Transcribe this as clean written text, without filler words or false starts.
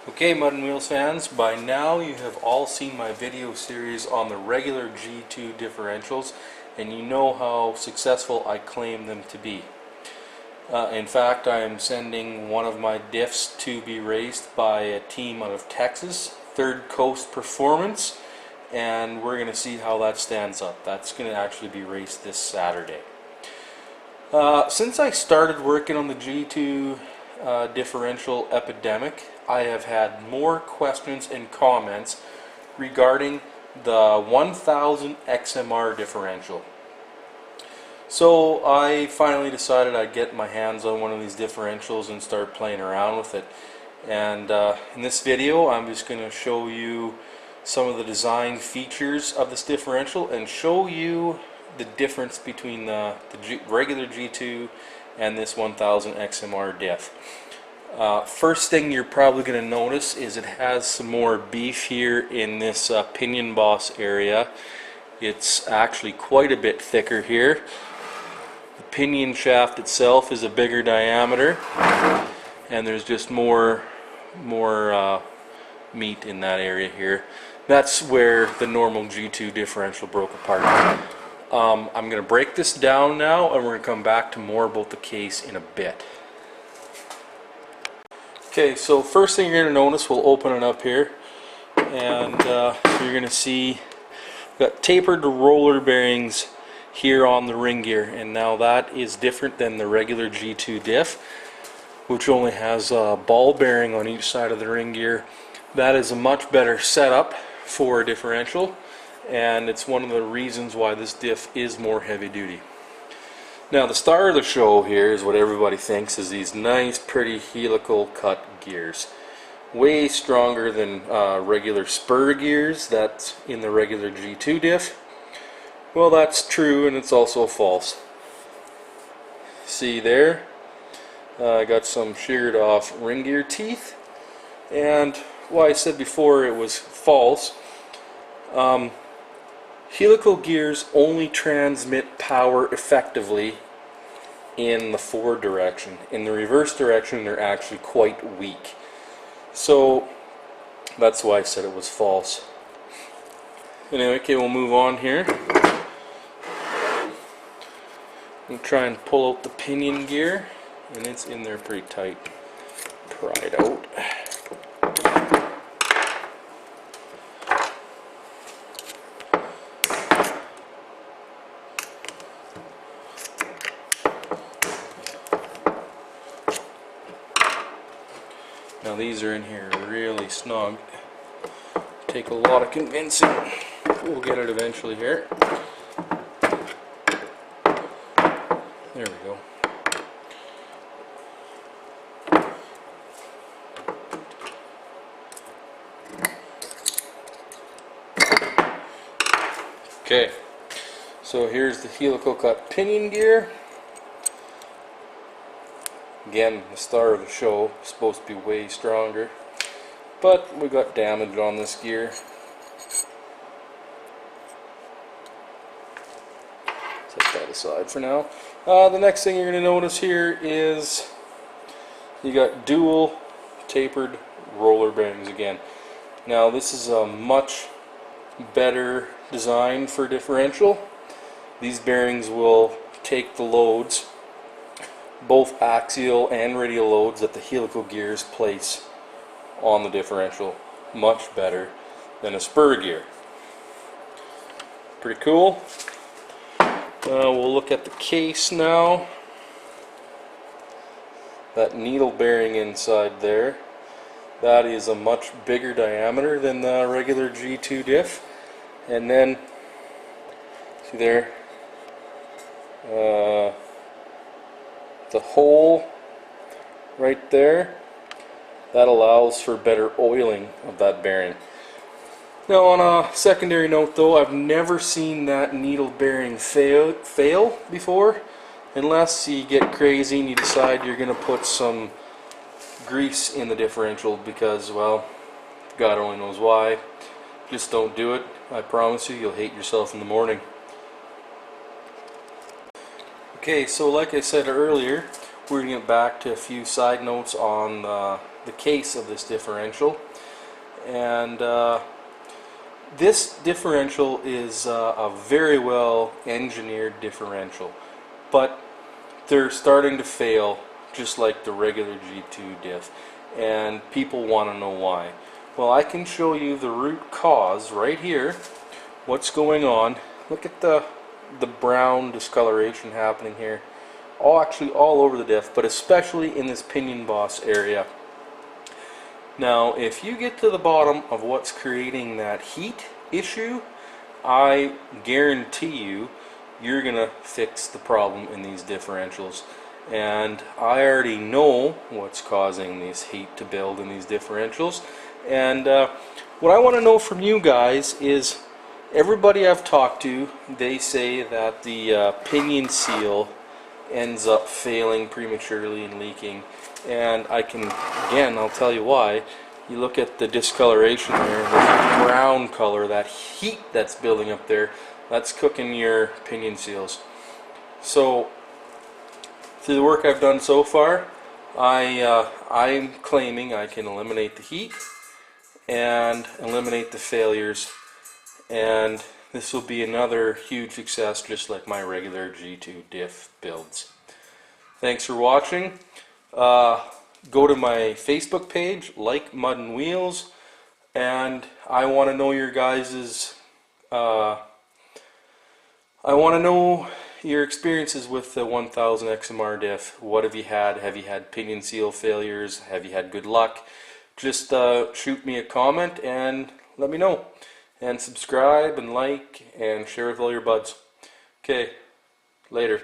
Okay, Mud and Wheels fans, by now you have all seen my video series on the regular G2 differentials, and you know how successful I claim them to be. In fact, I am sending one of my diffs to be raced by a team out of Texas, Third Coast Performance, and we're going to see how that stands up. That's going to actually be raced this Saturday. Since I started working on the G2 differential epidemic, I have had more questions and comments regarding the 1000 XMR differential. So I finally decided I'd get my hands on one of these differentials and start playing around with it. And in this video I'm just going to show you some of the design features of this differential and show you the difference between the regular G2 and this 1000 XMR diff. First thing you're probably going to notice is it has some more beef here in this pinion boss area. It's actually quite a bit thicker here. The pinion shaft itself is a bigger diameter, and there's just more meat in that area here. That's where the normal G2 differential broke apart. I'm going to break this down now, and we're going to come back to more about the case in a bit. Okay, so first thing you're going to notice, we'll open it up here, and you're going to see we've got tapered roller bearings here on the ring gear, and now that is different than the regular G2 diff, which only has a ball bearing on each side of the ring gear. That is a much better setup for a differential, and it's one of the reasons why this diff is more heavy duty. Now the star of the show here is what everybody thinks is these nice pretty helical cut gears. Way stronger than regular spur gears that's in the regular G2 diff. Well, that's true, and it's also false. See there? I got some sheared off ring gear teeth, and well, I said before it was false. Helical gears only transmit power effectively in the forward direction. In the reverse direction, they're actually quite weak. So that's why I said it was false. Anyway, okay, we'll move on here. We'll try and pull out the pinion gear, and it's in there pretty tight. Pry it out. Now these are in here really snug. Take a lot of convincing. We'll get it eventually here. There we go. Okay, so here's the helical cut pinion gear. Again, the star of the show, supposed to be way stronger, but we got damage on this gear. Set that aside for now. The next thing you're going to notice here is you got dual tapered roller bearings again. Now this is a much better design for differential. These bearings will take the loads, both axial and radial loads, that the helical gears place on the differential much better than a spur gear. Pretty cool. We'll look at the case now. That needle bearing inside there, that is a much bigger diameter than the regular G2 diff. And then, see there, the hole right there, that allows for better oiling of that bearing. Now on a secondary note though, I've never seen that needle bearing fail before, unless you get crazy and you decide you're going to put some grease in the differential because, well, God only knows why. Just don't do it. I promise you, you'll hate yourself in the morning. Okay, so like I said earlier, we're going to get back to a few side notes on the the case of this differential. And this differential is a very well engineered differential, but they're starting to fail just like the regular G2 diff, and people want to know why. Well, I can show you the root cause right here. What's going on? Look at the brown discoloration happening here. Actually all over the diff, but especially in this pinion boss area. Now, if you get to the bottom of what's creating that heat issue, I guarantee you're gonna fix the problem in these differentials. And I already know what's causing this heat to build in these differentials. And what I want to know from you guys is, everybody I've talked to, they say that the pinion seal ends up failing prematurely and leaking. And I'll tell you why. You look at the discoloration there, the brown color, that heat that's building up there, that's cooking your pinion seals. So, through the work I've done so far, I'm claiming I can eliminate the heat and eliminate the failures, and this will be another huge success, just like my regular G2 diff builds. Thanks for watching. Go to my Facebook page, like Mud and Wheels, and I want to know your guys's. I want to know your experiences with the 1000 XMR diff. What have you had? Have you had pinion seal failures? Have you had good luck? Just shoot me a comment and let me know. And subscribe and like and share with all your buds. Okay, later.